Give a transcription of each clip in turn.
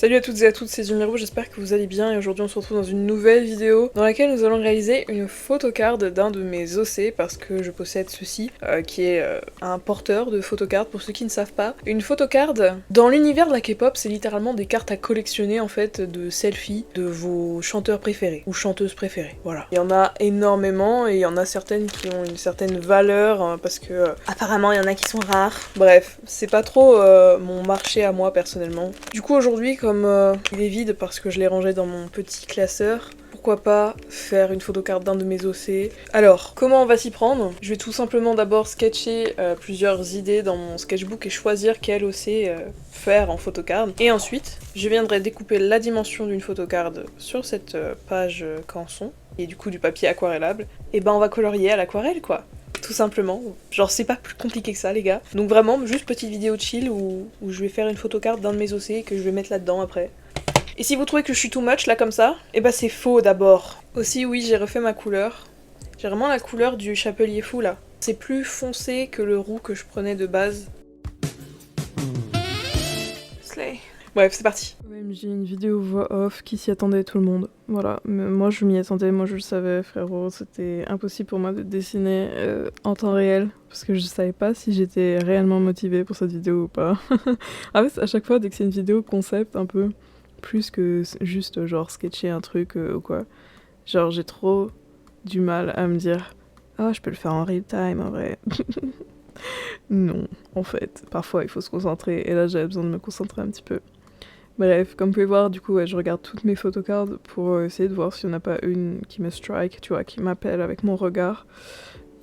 Salut à toutes et à tous, c'est Zumiro, j'espère que vous allez bien et aujourd'hui on se retrouve dans une nouvelle vidéo dans laquelle nous allons réaliser une photocard d'un de mes OC parce que je possède ceci qui est un porteur de photocard pour ceux qui ne savent pas. Une photocard dans l'univers de la K-pop c'est littéralement des cartes à collectionner en fait de selfies de vos chanteurs préférés ou chanteuses préférées, voilà. Il y en a énormément et il y en a certaines qui ont une certaine valeur parce que apparemment il y en a qui sont rares. Bref, c'est pas trop mon marché à moi personnellement. Du coup aujourd'hui comme il est vide parce que je l'ai rangé dans mon petit classeur, pourquoi pas faire une photocard d'un de mes OC. Alors, comment on va s'y prendre? Je vais tout simplement d'abord sketcher plusieurs idées dans mon sketchbook et choisir quel OC faire en photocard. Et ensuite, je viendrai découper la dimension d'une photocard sur cette page canson, et du coup du papier aquarellable. Et ben on va colorier à l'aquarelle quoi. Tout simplement, genre c'est pas plus compliqué que ça les gars. Donc vraiment, juste petite vidéo chill où je vais faire une photocard d'un de mes OC que je vais mettre là-dedans après. Et si vous trouvez que je suis too much là comme ça, et bah c'est faux d'abord. Aussi oui, j'ai refait ma couleur. J'ai vraiment la couleur du chapelier fou là. C'est plus foncé que le roux que je prenais de base. Slay. Bref, c'est parti. OMG, une vidéo voix off qui s'y attendait tout le monde. Voilà, mais moi je m'y attendais, moi je le savais frérot, c'était impossible pour moi de dessiner en temps réel parce que je savais pas si j'étais réellement motivée pour cette vidéo ou pas. En fait, à chaque fois dès que c'est une vidéo concept un peu, plus que juste genre sketcher un truc ou quoi, genre j'ai trop du mal à me dire « Ah, je peux le faire en real time en vrai ». Non, en fait, parfois il faut se concentrer et là j'avais besoin de me concentrer un petit peu. Bref, comme vous pouvez voir, du coup, ouais, je regarde toutes mes photocards pour essayer de voir s'il n'y en a pas une qui me strike, tu vois, qui m'appelle avec mon regard.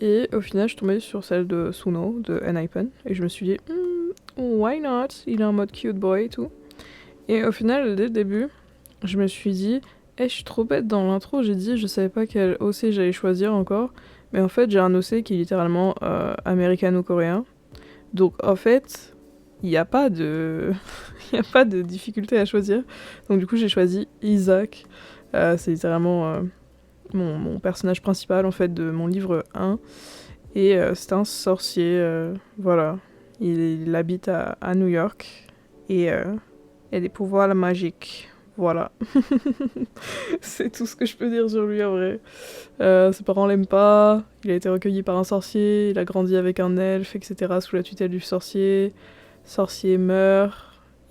Et au final, je suis tombée sur celle de Suno, de Enhypen, et je me suis dit, why not? Il est en mode cute boy et tout. Et au final, dès le début, je me suis dit, je suis trop bête dans l'intro, j'ai dit, je savais pas quel OC j'allais choisir encore, mais en fait, j'ai un OC qui est littéralement américano-coréen. Donc, en fait, il n'y a pas de... il n'y a pas de difficulté à choisir. Donc du coup j'ai choisi Isaac. C'est littéralement mon personnage principal en fait de mon livre 1. Et c'est un sorcier, voilà. Il habite à New York. Et il a des pouvoirs magiques. Voilà. C'est tout ce que je peux dire sur lui en vrai. Ses parents l'aiment pas. Il a été recueilli par un sorcier. Il a grandi avec un elfe, etc. sous la tutelle du sorcier. Sorcier meurt.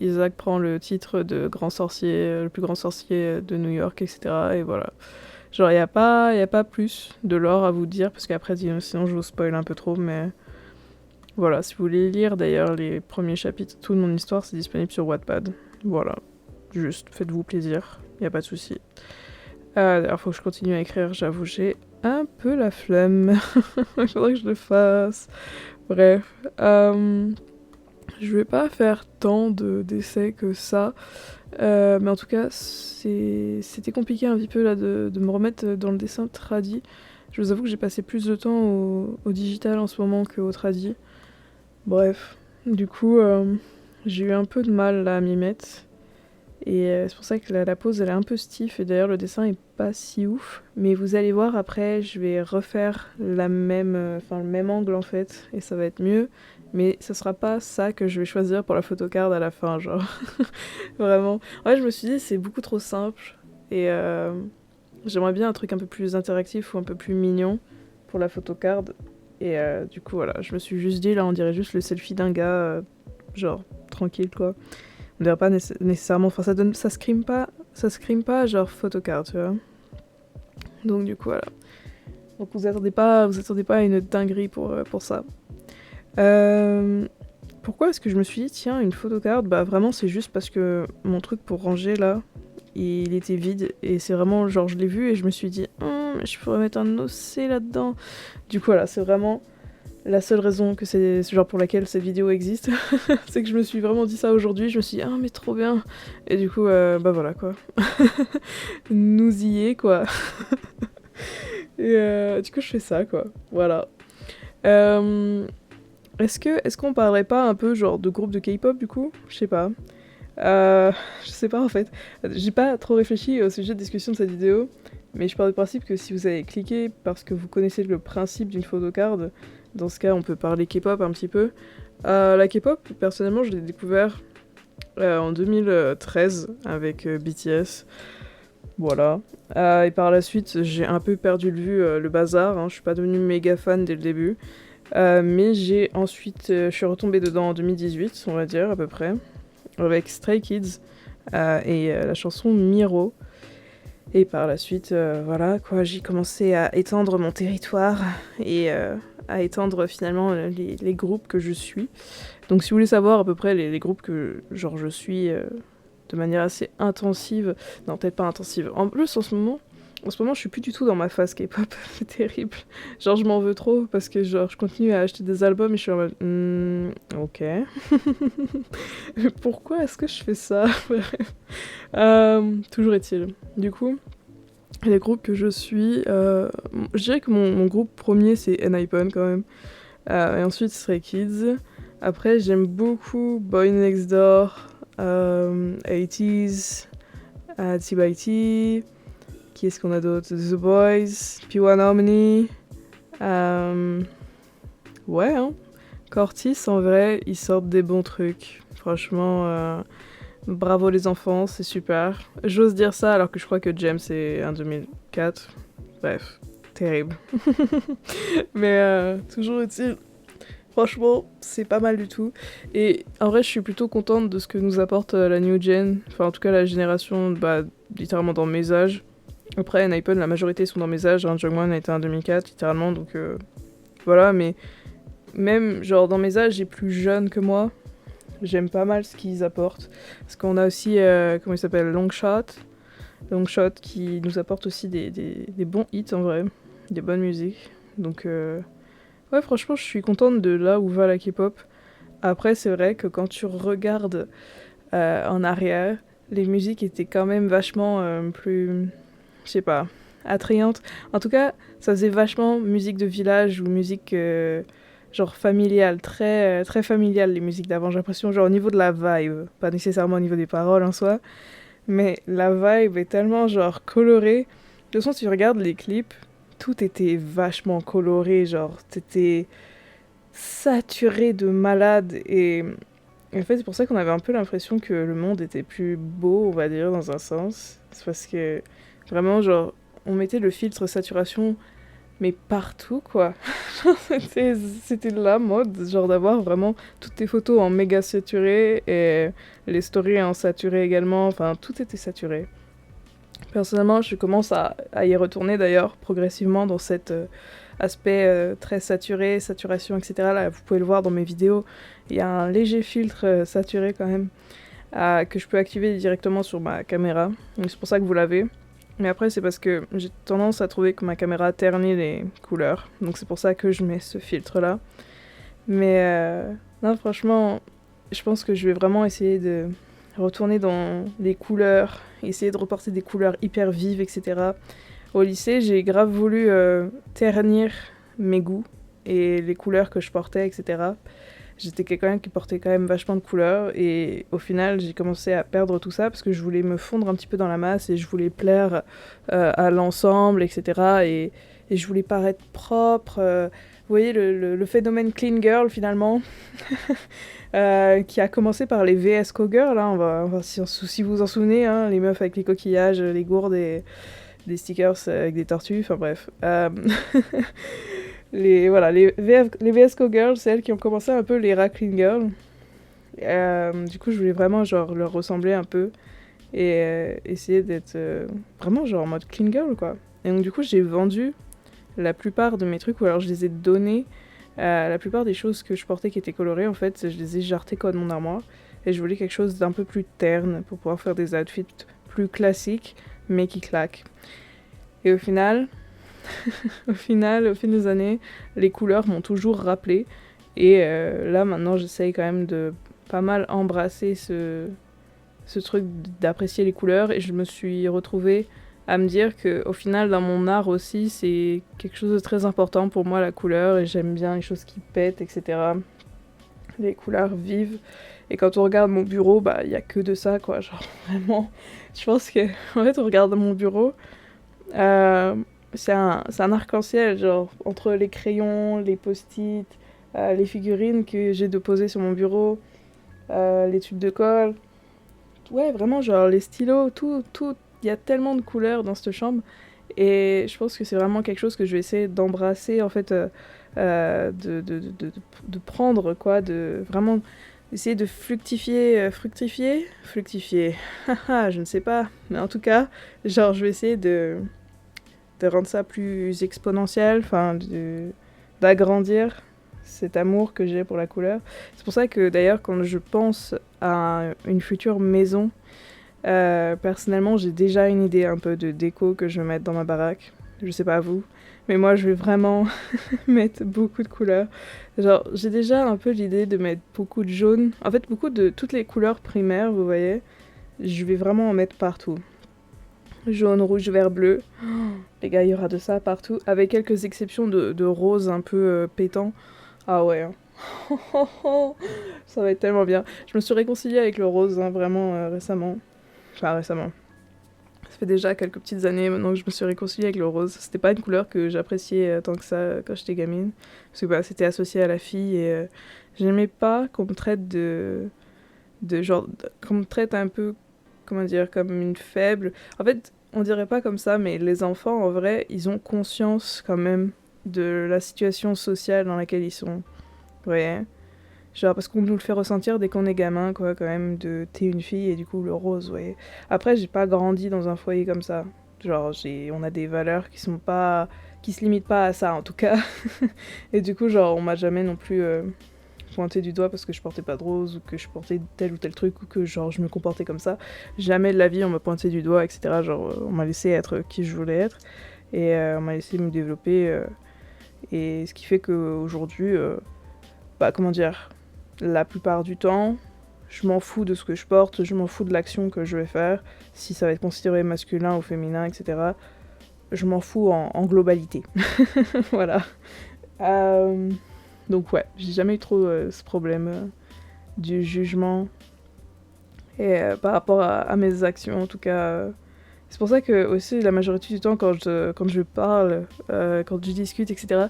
Isaac prend le titre de grand sorcier, le plus grand sorcier de New York, etc. Et voilà. Genre, y a pas plus de lore à vous dire, parce qu'après, sinon je vous spoil un peu trop, mais... Voilà, si vous voulez lire d'ailleurs les premiers chapitres, toute mon histoire, c'est disponible sur Wattpad. Voilà. Juste, faites-vous plaisir, y a pas de souci. D'ailleurs, faut que je continue à écrire, j'avoue, j'ai un peu la flemme. Il faudrait que je le fasse. Bref. Je vais pas faire tant d'essais que ça, mais en tout cas c'était compliqué un petit peu là de me remettre dans le dessin tradi. Je vous avoue que j'ai passé plus de temps au digital en ce moment qu'au tradi. Bref, du coup j'ai eu un peu de mal là, à m'y mettre. Et c'est pour ça que la pose elle est un peu stiff et d'ailleurs le dessin est pas si ouf. Mais vous allez voir après je vais refaire le même angle en fait et ça va être mieux. Mais ce sera pas ça que je vais choisir pour la photocard à la fin, genre. Vraiment. En fait, je me suis dit, c'est beaucoup trop simple. Et j'aimerais bien un truc un peu plus interactif ou un peu plus mignon pour la photocard. Et du coup, voilà, je me suis juste dit, là, on dirait juste le selfie d'un gars, genre, tranquille, quoi. On dirait pas nécessairement... Enfin, ça scream pas, genre, photocard, tu vois. Donc, du coup, voilà. Donc, vous attendez pas à une dinguerie pour ça. Pourquoi est-ce que je me suis dit tiens une photocard? Bah vraiment c'est juste parce que mon truc pour ranger là il était vide et c'est vraiment genre je l'ai vu et je me suis dit je pourrais mettre un OC là-dedans. Du coup voilà c'est vraiment la seule raison que c'est genre pour laquelle cette vidéo existe. C'est que je me suis vraiment dit ça aujourd'hui, je me suis dit mais trop bien et du coup bah voilà quoi. Nous y est quoi. Et du coup je fais ça quoi voilà. Est-ce qu'on parlerait pas un peu genre de groupe de K-pop du coup? Je sais pas. Je sais pas en fait. J'ai pas trop réfléchi au sujet de discussion de cette vidéo, mais je pars du principe que si vous avez cliqué parce que vous connaissez le principe d'une photocard, dans ce cas on peut parler K-pop un petit peu. La K-pop, personnellement je l'ai découvert en 2013 avec BTS. Voilà. Et par la suite, j'ai un peu perdu de vue le bazar. Hein. Je suis pas devenue méga fan dès le début. Mais j'ai ensuite, je suis retombée dedans en 2018, on va dire, à peu près, avec Stray Kids et la chanson Miro. Et par la suite, voilà, quoi, j'ai commencé à étendre mon territoire et à étendre finalement les groupes que je suis. Donc si vous voulez savoir à peu près les groupes que genre je suis de manière assez intensive, non peut-être pas intensive, en plus en ce moment je suis plus du tout dans ma phase K-pop, c'est terrible. Genre je m'en veux trop parce que genre je continue à acheter des albums et je suis en mode ok. Pourquoi est-ce que je fais ça? Toujours est-il. Du coup, les groupes que je suis, je dirais que mon groupe premier c'est N-Hypen quand même. Et ensuite Stray Kids. Après j'aime beaucoup Boy Next Door, 80s, T-by-T. Qui est-ce qu'on a d'autre? The Boys, P1 Harmony. Ouais, hein. Cortis, en vrai, ils sortent des bons trucs. Franchement, bravo les enfants, c'est super. J'ose dire ça alors que je crois que James est un 2004. Bref, terrible. Mais toujours est-il. Franchement, c'est pas mal du tout. Et en vrai, je suis plutôt contente de ce que nous apporte la New Gen. Enfin, en tout cas, la génération, littéralement dans mes âges. Après, N-Hypen, la majorité sont dans mes âges. Hein. Jungwon a été en 2004, littéralement, donc voilà. Mais même, genre, dans mes âges, j'ai plus jeunes que moi. J'aime pas mal ce qu'ils apportent. Parce qu'on a aussi, comment il s'appelle, Longshot. Longshot qui nous apporte aussi des bons hits, en vrai. Des bonnes musiques. Donc, ouais, franchement, je suis contente de là où va la K-pop. Après, c'est vrai que quand tu regardes en arrière, les musiques étaient quand même vachement plus... je sais pas, attrayante. En tout cas, ça faisait vachement musique de village ou musique genre familiale, très familiale les musiques d'avant. J'ai l'impression genre au niveau de la vibe, pas nécessairement au niveau des paroles en soi, mais la vibe est tellement genre colorée. De toute façon, si tu regardes les clips, tout était vachement coloré, genre t'étais saturé de malade et en fait c'est pour ça qu'on avait un peu l'impression que le monde était plus beau, on va dire dans un sens. C'est parce que vraiment, genre, on mettait le filtre saturation, mais partout, quoi. C'était la mode, genre, d'avoir vraiment toutes tes photos en méga saturé et les stories en saturé également. Enfin, tout était saturé. Personnellement, je commence à y retourner, d'ailleurs, progressivement dans cet aspect très saturé, saturation, etc. Là, vous pouvez le voir dans mes vidéos. Il y a un léger filtre saturé, quand même, que je peux activer directement sur ma caméra. Donc, c'est pour ça que vous l'avez. Mais après, c'est parce que j'ai tendance à trouver que ma caméra ternit les couleurs. Donc c'est pour ça que je mets ce filtre-là. Mais non, franchement, je pense que je vais vraiment essayer de retourner dans les couleurs, essayer de reporter des couleurs hyper vives, etc. Au lycée, j'ai grave voulu ternir mes goûts et les couleurs que je portais, etc. J'étais quelqu'un qui portait quand même vachement de couleurs et au final j'ai commencé à perdre tout ça parce que je voulais me fondre un petit peu dans la masse et je voulais plaire à l'ensemble, etc. Et je voulais paraître propre. Vous voyez le phénomène clean girl finalement qui a commencé par les VS Cowgirl, hein, si vous vous en souvenez, hein, les meufs avec les coquillages, les gourdes et des stickers avec des tortues, enfin bref. Les VS Cowgirls, c'est elles qui ont commencé un peu les rap clean girls. Du coup, je voulais vraiment genre leur ressembler un peu et essayer d'être vraiment genre en mode clean girl quoi. Et donc du coup, j'ai vendu la plupart de mes trucs ou alors je les ai donnés. La plupart des choses que je portais qui étaient colorées, en fait, je les ai jartées comme mon armoire et je voulais quelque chose d'un peu plus terne pour pouvoir faire des outfits plus classiques mais qui claquent. Et au final, au fil des années, les couleurs m'ont toujours rappelé. Et là, maintenant, j'essaye quand même de pas mal embrasser ce truc d'apprécier les couleurs. Et je me suis retrouvée à me dire qu'au final, dans mon art aussi, c'est quelque chose de très important pour moi, la couleur. Et j'aime bien les choses qui pètent, etc. Les couleurs vives. Et quand on regarde mon bureau, bah, il y a que de ça, quoi. Genre, vraiment, je pense que, en fait, on regarde mon bureau. C'est un arc-en-ciel, genre, entre les crayons, les post-it, les figurines que j'ai déposées sur mon bureau, les tubes de colle. ouais, vraiment, genre les stylos, tout, il y a tellement de couleurs dans cette chambre. Et je pense que c'est vraiment quelque chose que je vais essayer d'embrasser, en fait, de prendre, quoi, de vraiment essayer de fructifier, haha, je ne sais pas, mais en tout cas, genre, je vais essayer de rendre ça plus exponentiel, enfin, d'agrandir cet amour que j'ai pour la couleur. C'est pour ça que d'ailleurs, quand je pense à une future maison, personnellement, j'ai déjà une idée un peu de déco que je vais mettre dans ma baraque. Je sais pas vous, mais moi, je vais vraiment mettre beaucoup de couleurs. Genre, j'ai déjà un peu l'idée de mettre beaucoup de jaune. En fait, beaucoup de toutes les couleurs primaires, vous voyez. Je vais vraiment en mettre partout. Jaune, rouge, vert, bleu. Oh, les gars, il y aura de ça partout. Avec quelques exceptions de rose un peu pétant. Ah ouais. Hein. Ça va être tellement bien. Je me suis réconciliée avec le rose, hein, vraiment récemment. Enfin, récemment. Ça fait déjà quelques petites années maintenant que je me suis réconciliée avec le rose. C'était pas une couleur que j'appréciais tant que ça quand j'étais gamine. Parce que bah, c'était associé à la fille et j'aimais pas qu'on me traite de genre. Qu'on me traite un peu, comment dire, comme une faible. En fait, on dirait pas comme ça, mais les enfants, en vrai, ils ont conscience quand même de la situation sociale dans laquelle ils sont. Ouais. Genre, parce qu'on nous le fait ressentir dès qu'on est gamin, quoi, quand même, de t'es une fille et du coup le rose, ouais. Après, j'ai pas grandi dans un foyer comme ça. Genre, on a des valeurs qui sont pas. Qui se limitent pas à ça, en tout cas. Et du coup, genre, on m'a jamais non plus pointé du doigt parce que je portais pas de rose ou que je portais tel ou tel truc ou que, genre, je me comportais comme ça. Jamais de la vie, on m'a pointé du doigt, etc. Genre, on m'a laissé être qui je voulais être et on m'a laissé me développer. Et ce qui fait qu'aujourd'hui, bah, comment dire. La plupart du temps, je m'en fous de ce que je porte, je m'en fous de l'action que je vais faire, si ça va être considéré masculin ou féminin, etc. Je m'en fous en globalité. Voilà. Euh, donc ouais, j'ai jamais eu trop ce problème du jugement. Et par rapport à mes actions, en tout cas. C'est pour ça que aussi, la majorité du temps, quand je parle, quand je discute, etc.,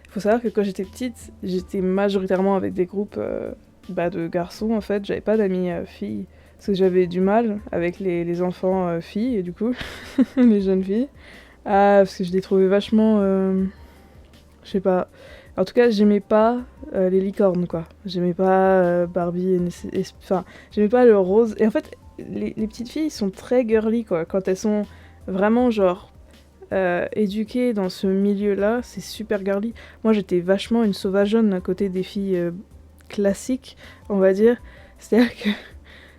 faut savoir que quand j'étais petite, j'étais majoritairement avec des groupes de garçons en fait, j'avais pas d'amis filles. Parce que j'avais du mal avec les enfants filles, et du coup, les jeunes filles. Ah, parce que je les trouvais vachement. Je sais pas. En tout cas, j'aimais pas les licornes, quoi. J'aimais pas Barbie, enfin, j'aimais pas le rose. Et en fait, les petites filles sont très girly, quoi. Quand elles sont vraiment, genre, éduquée dans ce milieu-là, c'est super girly. Moi, j'étais vachement une sauvageonne à côté des filles classiques, on va dire. C'est-à-dire que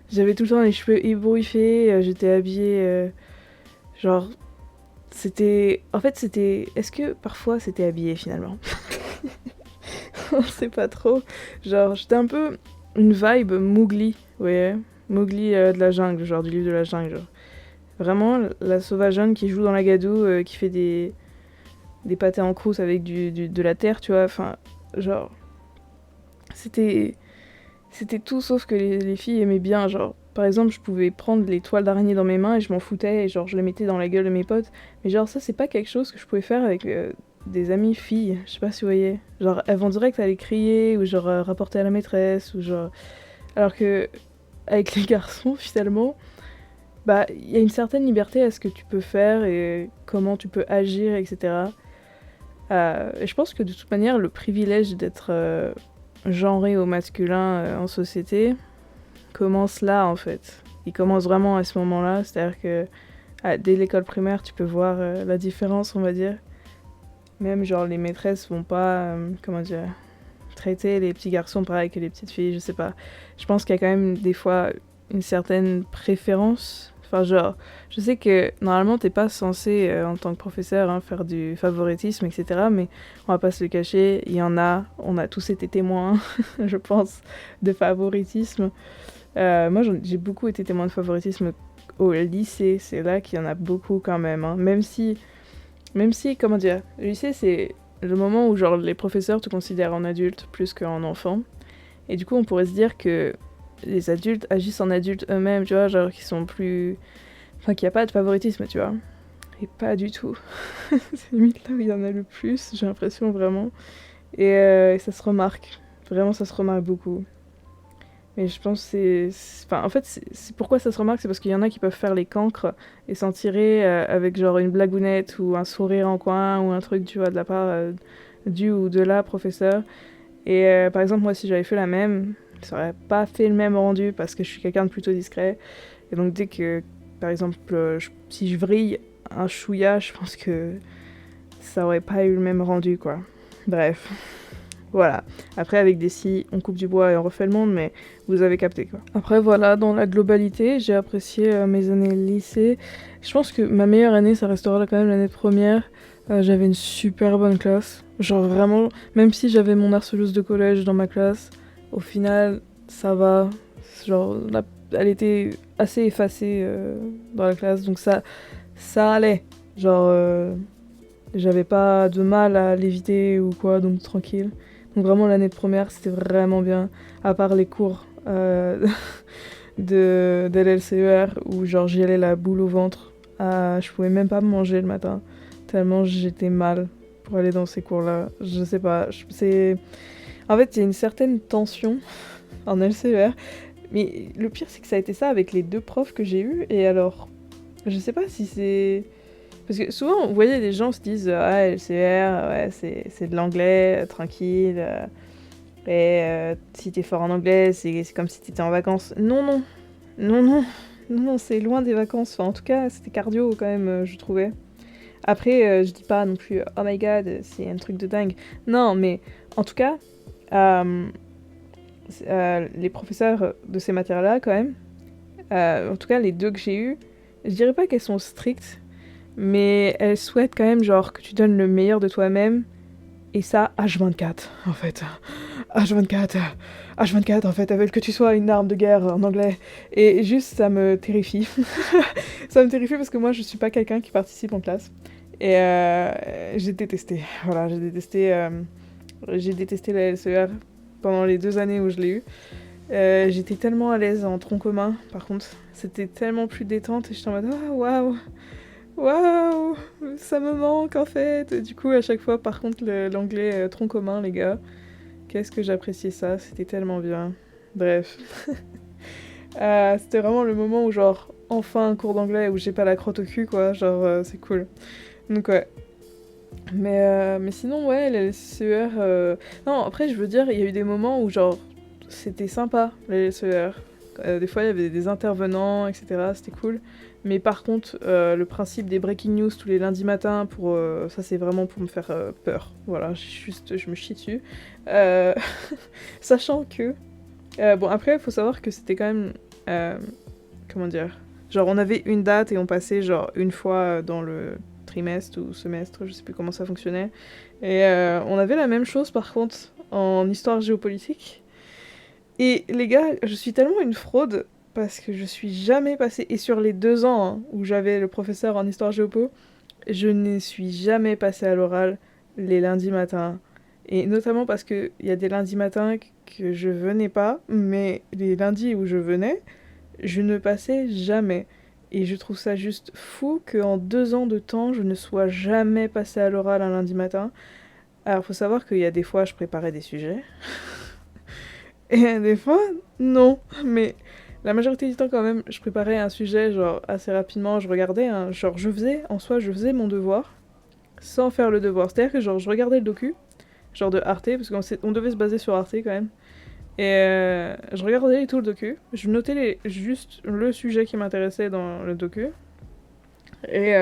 j'avais tout le temps les cheveux ébouriffés, j'étais habillée genre c'était en fait c'était est-ce que parfois c'était habillé finalement? On sait pas trop. Genre j'étais un peu une vibe Mowgli, ouais, Mowgli de la jungle, genre du livre de la jungle, genre. Vraiment, la sauvageonne qui joue dans la gadoue, qui fait des pâtés en croûte avec de la terre, tu vois. Enfin, genre, c'était, c'était tout sauf que les filles aimaient bien. Genre, par exemple, je pouvais prendre les toiles d'araignée dans mes mains et je m'en foutais et genre, je les mettais dans la gueule de mes potes. Mais genre, ça, c'est pas quelque chose que je pouvais faire avec des amies filles. Je sais pas si vous voyez. Genre, elles vont direct aller crier ou genre rapporter à la maîtresse ou genre. Alors que, avec les garçons, finalement. Bah, il y a une certaine liberté à ce que tu peux faire et comment tu peux agir, etc. Et je pense que de toute manière, le privilège d'être genré au masculin en société commence là, en fait. Il commence vraiment à ce moment-là, c'est-à-dire que dès l'école primaire, tu peux voir la différence, on va dire. Même, genre, les maîtresses vont pas, comment dire, traiter les petits garçons pareil que les petites filles, je sais pas. Je pense qu'il y a quand même des fois une certaine préférence. Enfin, genre, je sais que normalement, t'es pas censé, en tant que professeur, hein, faire du favoritisme, etc. Mais on va pas se le cacher, il y en a, on a tous été témoins, je pense, de favoritisme. Moi, j'ai beaucoup été témoin de favoritisme au lycée, c'est là qu'il y en a beaucoup quand même. Hein. Même si, comment dire, le lycée, c'est le moment où genre les professeurs te considèrent en adulte plus qu'en enfant. Et du coup, on pourrait se dire que les adultes agissent en adultes eux-mêmes, tu vois, genre qui sont plus... Enfin, qu'il n'y a pas de favoritisme, tu vois. Et pas du tout. C'est limite là où il y en a le plus, j'ai l'impression, vraiment. Et ça se remarque. Vraiment, ça se remarque beaucoup. Mais je pense que Enfin, en fait, pourquoi ça se remarque, c'est parce qu'il y en a qui peuvent faire les cancres et s'en tirer avec genre une blagounette ou un sourire en coin ou un truc, tu vois, de la part du ou de la professeur. Et par exemple, moi, si j'avais fait la même, ça aurait pas fait le même rendu parce que je suis quelqu'un de plutôt discret. Et donc, dès que, par exemple, si je vrille un chouïa, je pense que ça aurait pas eu le même rendu, quoi. Bref. Voilà. Après, avec des scies, on coupe du bois et on refait le monde, mais vous avez capté, quoi. Après, voilà, dans la globalité, j'ai apprécié mes années lycée. Je pense que ma meilleure année, ça restera quand même l'année de première. J'avais une super bonne classe. Genre vraiment, même si j'avais mon harceleuse de collège dans ma classe, au final, ça va. Genre, elle était assez effacée dans la classe, donc ça allait. Genre, j'avais pas de mal à l'éviter ou quoi, donc tranquille. Donc vraiment l'année de première, c'était vraiment bien, à part les cours de LLCER où genre j'y allais la boule au ventre. Je pouvais même pas manger le matin, tellement j'étais mal pour aller dans ces cours-là. Je sais pas, c'est... En fait, il y a une certaine tension en LCER, mais le pire c'est que ça a été ça avec les deux profs que j'ai eus, et alors, je sais pas si c'est... Parce que souvent, vous voyez, les gens se disent ah, LCR, ouais, c'est de l'anglais, tranquille. Et si t'es fort en anglais, c'est comme si t'étais en vacances. Non, non. Non, non. Non, non, c'est loin des vacances. Enfin, en tout cas, c'était cardio quand même, je trouvais. Après, je dis pas non plus oh my god, c'est un truc de dingue. Non, mais en tout cas, euh, les professeurs de ces matières-là, quand même, en tout cas, les deux que j'ai eues, je dirais pas qu'elles sont strictes, mais elles souhaitent quand même genre que tu donnes le meilleur de toi-même, et ça H24 en fait. H24 en fait, elles veulent que tu sois une arme de guerre en anglais, et juste ça me terrifie. Ça me terrifie parce que moi je suis pas quelqu'un qui participe en classe, et j'ai détesté, voilà, j'ai détesté la LCR pendant les 2 années où je l'ai eu. J'étais tellement à l'aise en tronc commun, par contre, c'était tellement plus détente, et j'étais en mode ah waouh. Waouh, ça me manque en fait. Du coup, à chaque fois, par contre, l'anglais tronc commun, les gars, qu'est-ce que j'appréciais ça, c'était tellement bien. Bref. C'était vraiment le moment où, genre, enfin un cours d'anglais où j'ai pas la crotte au cul, quoi. Genre, c'est cool. Donc, ouais. Mais sinon, ouais, les LCER. Non, après, je veux dire, il y a eu des moments où, genre, c'était sympa, les LCER. Des fois, il y avait des intervenants, etc. C'était cool. Mais par contre, le principe des breaking news tous les lundis matins, ça c'est vraiment pour me faire peur. Voilà, je me chie dessus. Euh, Sachant que... bon, après, il faut savoir que c'était quand même... comment dire? Genre, on avait une date et on passait genre une fois dans le trimestre ou semestre, je sais plus comment ça fonctionnait. Et on avait la même chose par contre en histoire géopolitique. Et les gars, je suis tellement une fraude parce que je suis jamais passée, et sur les 2 ans hein, où j'avais le professeur en histoire géopo, je ne suis jamais passée à l'oral les lundis matins. Et notamment parce qu'il y a des lundis matins que je venais pas, mais les lundis où je venais, je ne passais jamais. Et je trouve ça juste fou qu'en 2 ans de temps, je ne sois jamais passée à l'oral un lundi matin. Alors faut savoir qu'il y a des fois, je préparais des sujets. Et des fois, non. Mais la majorité du temps, quand même, je préparais un sujet, genre, assez rapidement, je regardais, hein, genre, je faisais mon devoir, sans faire le devoir. C'est-à-dire que, genre, je regardais le docu, genre de Arte, parce qu'on devait se baser sur Arte, quand même. Et je regardais tout le docu, je notais juste le sujet qui m'intéressait dans le docu, et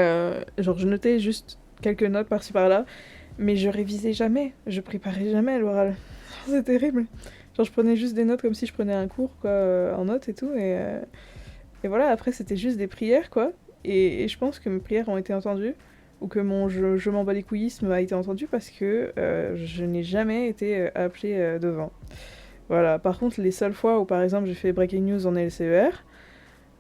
genre, je notais juste quelques notes par-ci par-là, mais je révisais jamais, je préparais jamais à l'oral. C'est terrible. Genre, je prenais juste des notes comme si je prenais un cours, quoi, en notes et tout, et voilà, après, c'était juste des prières, quoi, et je pense que mes prières ont été entendues, ou que mon je m'en bats les couillisme a été entendu, parce que je n'ai jamais été appelée devant. Voilà, par contre, les seules fois où, par exemple, j'ai fait Breaking News en LCER,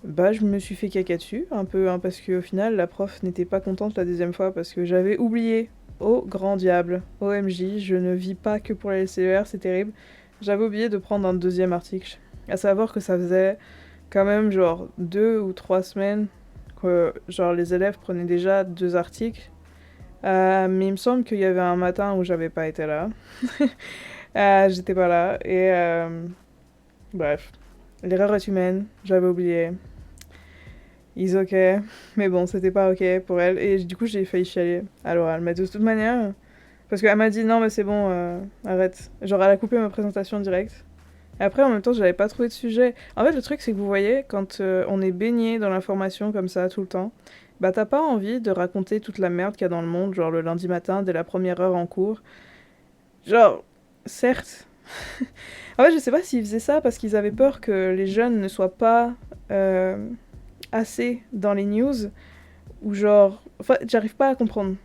bah, je me suis fait caca dessus, un peu, hein, parce qu'au final, la prof n'était pas contente la deuxième fois, parce que j'avais oublié. Oh, grand diable. OMJ, je ne vis pas que pour la LCER, c'est terrible. J'avais oublié de prendre un deuxième article. À savoir que ça faisait quand même genre 2 ou 3 semaines que genre les élèves prenaient déjà 2 articles. Mais il me semble qu'il y avait un matin où j'avais pas été là. J'étais pas là. Et bref. l'erreur est humaine, j'avais oublié. Is ok, mais bon, c'était pas ok pour elle, et du coup, j'ai failli chialer à l'oral. Mais de toute manière, parce qu'elle m'a dit non, mais c'est bon, arrête. Genre, elle a coupé ma présentation directe. Et après, en même temps, j'avais pas trouvé de sujet. En fait, le truc, c'est que vous voyez, quand on est baigné dans l'information comme ça tout le temps, bah t'as pas envie de raconter toute la merde qu'il y a dans le monde, genre le lundi matin, dès la première heure en cours. Genre, certes. En fait, je sais pas s'ils faisaient ça parce qu'ils avaient peur que les jeunes ne soient pas assez dans les news, ou genre... Enfin, j'arrive pas à comprendre.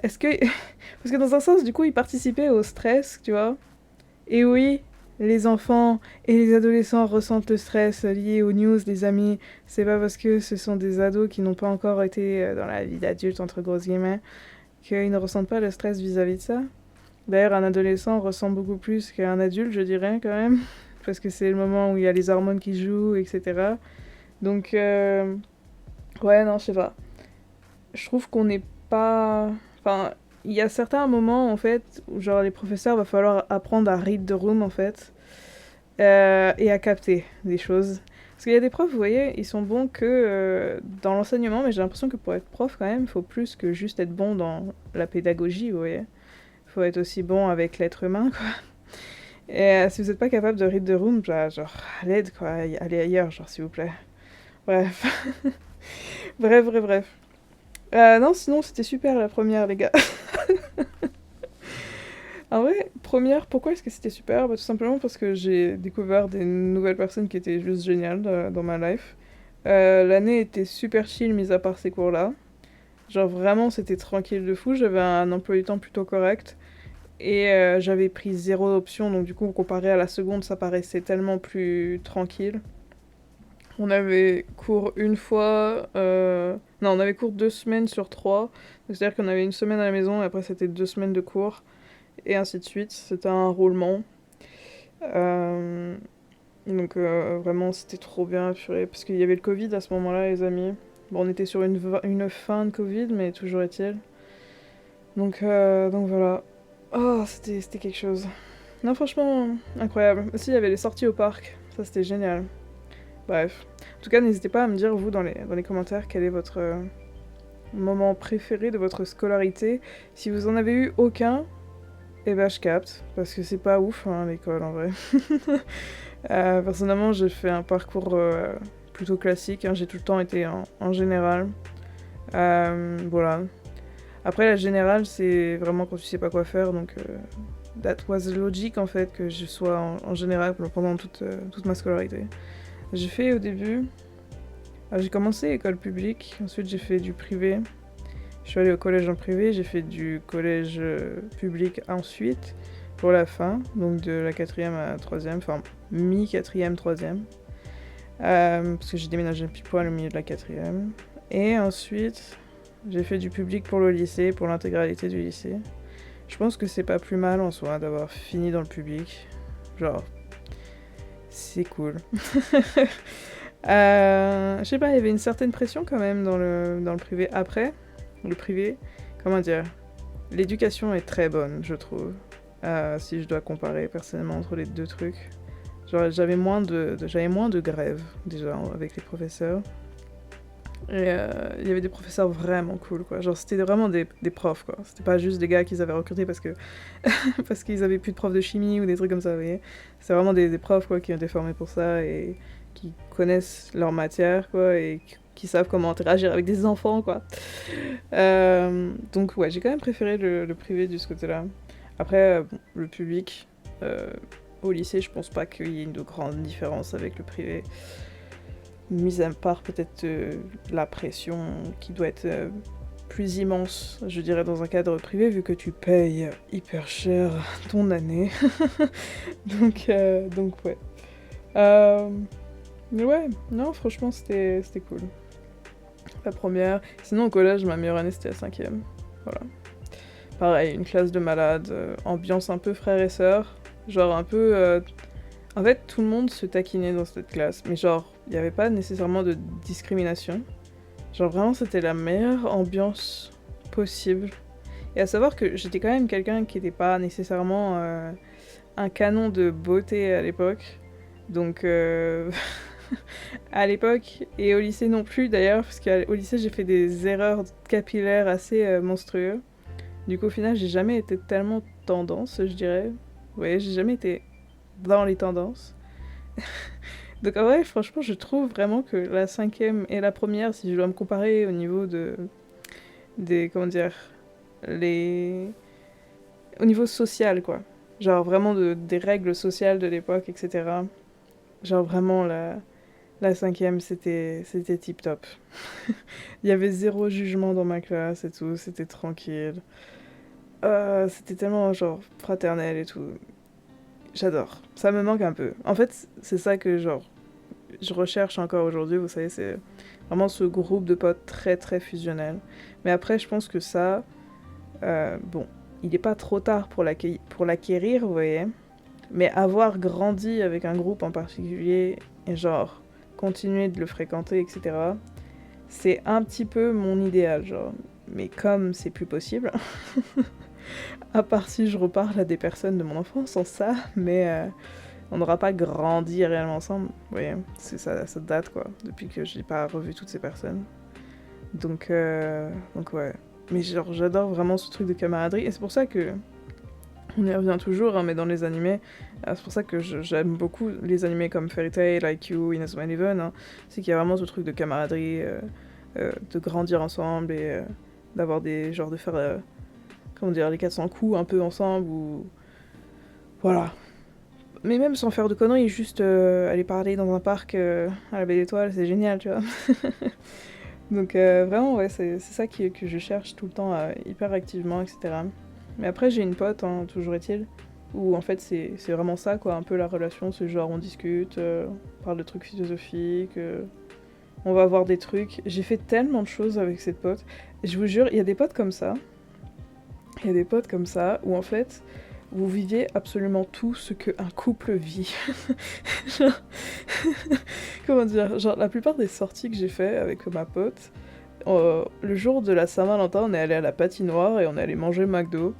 Est-ce que... Parce que dans un sens, du coup, ils participaient au stress, tu vois. Et oui, les enfants et les adolescents ressentent le stress lié aux news, les amis. C'est pas parce que ce sont des ados qui n'ont pas encore été dans la vie d'adulte, entre grosses guillemets, qu'ils ne ressentent pas le stress vis-à-vis de ça. D'ailleurs, un adolescent ressent beaucoup plus qu'un adulte, je dirais, quand même. Parce que c'est le moment où il y a les hormones qui jouent, etc. Donc, ouais, non, je sais pas. Je trouve qu'on n'est pas... Enfin, il y a certains moments, en fait, où genre les professeurs, va falloir apprendre à read the room, en fait, et à capter des choses. Parce qu'il y a des profs, vous voyez, ils sont bons que dans l'enseignement, mais j'ai l'impression que pour être prof, quand même, il faut plus que juste être bon dans la pédagogie, vous voyez. Il faut être aussi bon avec l'être humain, quoi. Et si vous n'êtes pas capable de read the room, bah, genre, à l'aide, quoi, allez ailleurs, genre, s'il vous plaît. Bref. Bref. Non, sinon, c'était super, la première, les gars. En vrai, première, pourquoi est-ce que c'était super? Bah, tout simplement parce que j'ai découvert des nouvelles personnes qui étaient juste géniales dans ma life. L'année était super chill, mis à part ces cours-là. Genre vraiment, c'était tranquille de fou. J'avais un emploi du temps plutôt correct. Et j'avais pris 0 option, donc du coup, comparé à la seconde, ça paraissait tellement plus tranquille. On avait cours une fois... Non, on avait cours 2 semaines sur 3. C'est-à-dire qu'on avait une semaine à la maison et après c'était 2 semaines de cours. Et ainsi de suite. C'était un roulement. Euh, Donc vraiment, c'était trop bien, purée. Parce qu'il y avait le Covid à ce moment-là, les amis. Bon, on était sur une fin de Covid, mais toujours est-il. Donc voilà. Oh, c'était quelque chose. Non, franchement, incroyable. Aussi, il y avait les sorties au parc. Ça, c'était génial. Bref. En tout cas, n'hésitez pas à me dire, vous, dans les commentaires, quel est votre moment préféré de votre scolarité. Si vous en avez eu aucun, eh ben je capte. Parce que c'est pas ouf, hein, l'école, en vrai. Personnellement, j'ai fait un parcours plutôt classique. Hein. J'ai tout le temps été en général. Voilà. Après, la générale, c'est vraiment quand tu sais pas quoi faire. Donc, that was logic, en fait, que je sois en général pendant toute ma scolarité. J'ai fait au début... j'ai commencé école publique. Ensuite, j'ai fait du privé. Je suis allée au collège en privé. J'ai fait du collège public ensuite. Pour la fin, donc de la 4e à la 3e, enfin mi-4e, 3e, parce que j'ai déménagé pile poil au milieu de la 4e. Et ensuite, j'ai fait du public pour le lycée, pour l'intégralité du lycée. Je pense que c'est pas plus mal en soi d'avoir fini dans le public. Genre, c'est cool. Je sais pas, il y avait une certaine pression quand même dans le privé. Après, le privé, comment dire, l'éducation est très bonne, je trouve. Si je dois comparer personnellement entre les deux trucs. Genre, j'avais moins de grèves déjà avec les professeurs. Et il y avait des professeurs vraiment cool, quoi. Genre, c'était vraiment des profs, quoi. C'était pas juste des gars qu'ils avaient recrutés parce que parce qu'ils avaient plus de profs de chimie ou des trucs comme ça, vous voyez. C'est vraiment des profs, quoi, qui ont été formés pour ça et qui connaissent leur matière, quoi, et qui savent comment interagir avec des enfants, quoi. Donc, ouais, j'ai quand même préféré le privé de ce côté-là. Après, bon, le public, au lycée, je pense pas qu'il y ait de grande différence avec le privé. Mis à part peut-être la pression qui doit être plus immense, je dirais, dans un cadre privé, vu que tu payes hyper cher ton année. donc ouais. Mais ouais, non, franchement, c'était cool. La première. Sinon, au collège, ma meilleure année, c'était la 5e. Voilà. Pareil, une classe de malades, ambiance un peu frères et sœurs. Genre un peu... En fait, tout le monde se taquinait dans cette classe, mais genre, il n'y avait pas nécessairement de discrimination. Genre vraiment, c'était la meilleure ambiance possible. Et à savoir que j'étais quand même quelqu'un qui n'était pas nécessairement un canon de beauté à l'époque. Donc, à l'époque, et au lycée non plus d'ailleurs, parce qu'au lycée j'ai fait des erreurs capillaires assez monstrueuses. Du coup au final j'ai jamais été tellement tendance, je dirais. Ouais, j'ai jamais été dans les tendances. Donc en vrai, franchement, je trouve vraiment que la cinquième et la première, si je dois me comparer au niveau des, comment dire, les, au niveau social, quoi. Genre vraiment des règles sociales de l'époque, etc. Genre vraiment la cinquième, c'était tip top. Il y avait zéro jugement dans ma classe et tout, c'était tranquille. C'était tellement genre fraternel et tout. J'adore. Ça me manque un peu. En fait, c'est ça que genre je recherche encore aujourd'hui, vous savez, c'est vraiment ce groupe de potes très très fusionnel. Mais après, je pense que ça, bon, il n'est pas trop tard pour l'acquérir, vous voyez. Mais avoir grandi avec un groupe en particulier et genre continuer de le fréquenter, etc., c'est un petit peu mon idéal, genre. Mais comme c'est plus possible, à part si je reparle à des personnes de mon enfance en ça, mais on n'aura pas grandi réellement ensemble. Oui, ça date quoi, depuis que j'ai pas revu toutes ces personnes. Donc ouais. Mais genre j'adore vraiment ce truc de camaraderie et c'est pour ça que on y revient toujours, hein, mais dans les animés, c'est pour ça que j'aime beaucoup les animés comme Fairy Tail, IQ, Inazuma Eleven, hein, c'est qu'il y a vraiment ce truc de camaraderie, de grandir ensemble et d'avoir des genres de faire, comment dire, les 400 coups un peu ensemble ou voilà. Mais même sans faire de conneries, juste aller parler dans un parc à la Belle Étoile, c'est génial, tu vois. Donc vraiment, ouais, c'est ça que je cherche tout le temps, hyper activement, etc. Mais après, j'ai une pote, hein, toujours est-il, où en fait c'est vraiment ça, quoi, un peu la relation, c'est genre on discute, on parle de trucs philosophiques, on va voir des trucs. J'ai fait tellement de choses avec cette pote. Et je vous jure, il y a des potes comme ça. Il y a des potes comme ça où en fait vous vivez absolument tout ce qu'un couple vit. Genre, comment dire, genre la plupart des sorties que j'ai fait avec ma pote, le jour de la Saint-Valentin, on est allé à la patinoire et on est allé manger McDo.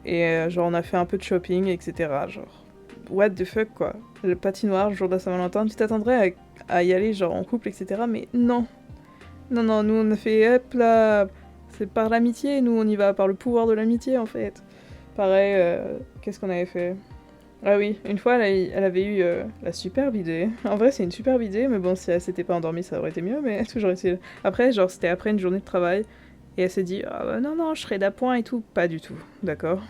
Et genre on a fait un peu de shopping, etc. Genre, what the fuck quoi. Le patinoire, le jour de la Saint-Valentin, tu t'attendrais à y aller genre en couple, etc. Mais non. Non, non, nous on a fait, hop là, c'est par l'amitié, nous on y va par le pouvoir de l'amitié en fait. Pareil, qu'est-ce qu'on avait fait? Ah oui, une fois elle avait eu la superbe idée. En vrai c'est une superbe idée, mais bon si elle s'était pas endormie ça aurait été mieux, mais toujours est-il. Après, genre c'était après une journée de travail, et elle s'est dit, ah bah non non, je serai d'appoint et tout. Pas du tout, d'accord?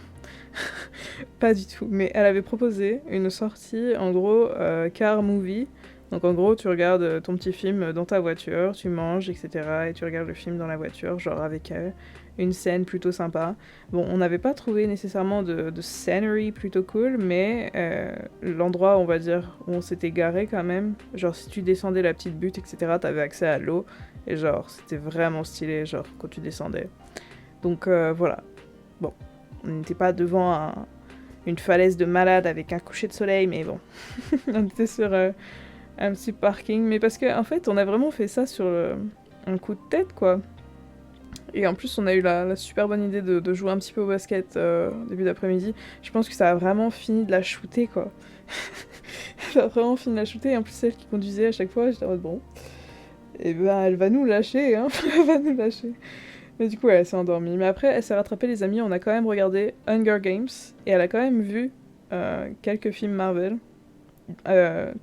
Pas du tout, mais elle avait proposé une sortie, en gros, car movie. Donc en gros, tu regardes ton petit film dans ta voiture, tu manges, etc. Et tu regardes le film dans la voiture, genre avec une scène plutôt sympa. Bon, on n'avait pas trouvé nécessairement de scenery plutôt cool, mais l'endroit, on va dire, où on s'était garé quand même, genre si tu descendais la petite butte, etc., t'avais accès à l'eau. Et genre, c'était vraiment stylé, genre, quand tu descendais. Donc voilà. Bon, on n'était pas devant une falaise de malade avec un coucher de soleil, mais bon. On était sur un petit parking. Mais parce qu'en fait, on a vraiment fait ça sur un coup de tête, quoi. Et en plus, on a eu la super bonne idée de jouer un petit peu au basket début d'après-midi. Je pense que ça a vraiment fini de la shooter, quoi. Ça a vraiment fini de la shooter. Et en plus, celle qui conduisait à chaque fois, j'étais en mode bon. Et ben, elle va nous lâcher, hein. Elle va nous lâcher. Mais du coup, elle s'est endormie. Mais après, elle s'est rattrapée, les amis. On a quand même regardé Hunger Games. Et elle a quand même vu quelques films Marvel.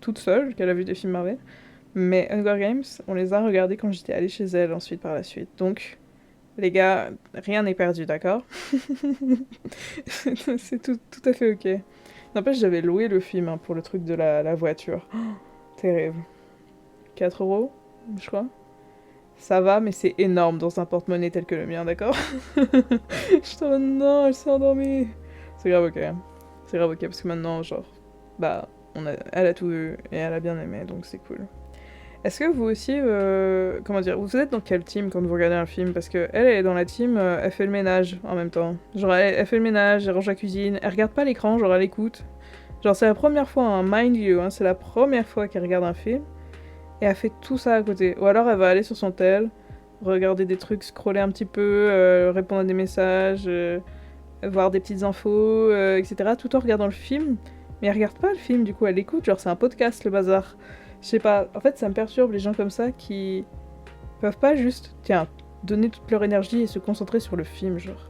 Toute seule, qu'elle a vu des films Marvel. Mais Hunger Games, on les a regardés quand j'étais allée chez elle ensuite par la suite. Donc, les gars, rien n'est perdu, d'accord? C'est tout à fait ok. N'empêche, j'avais loué le film hein, pour le truc de la voiture. Oh, terrible. 4 €, je crois. Ça va, mais c'est énorme dans un porte-monnaie tel que le mien, d'accord? Je te non, elle s'est endormie. C'est grave ok. C'est grave ok, parce que maintenant, genre, bah, elle a tout vu et elle a bien aimé, donc c'est cool. Est-ce que vous aussi, comment dire, vous êtes dans quel team quand vous regardez un film? Parce que elle est dans la team, elle fait le ménage en même temps. Genre, elle fait le ménage, elle range la cuisine, elle regarde pas l'écran, genre elle écoute. Genre, c'est la première fois, hein, mind you, hein, c'est la première fois qu'elle regarde un film. Et elle fait tout ça à côté. Ou alors elle va aller sur son tel, regarder des trucs, scroller un petit peu, répondre à des messages, voir des petites infos, etc. Tout en regardant le film. Mais elle regarde pas le film, du coup elle écoute, genre c'est un podcast le bazar. Je sais pas, en fait ça me perturbe les gens comme ça qui peuvent pas juste, tiens, donner toute leur énergie et se concentrer sur le film, genre.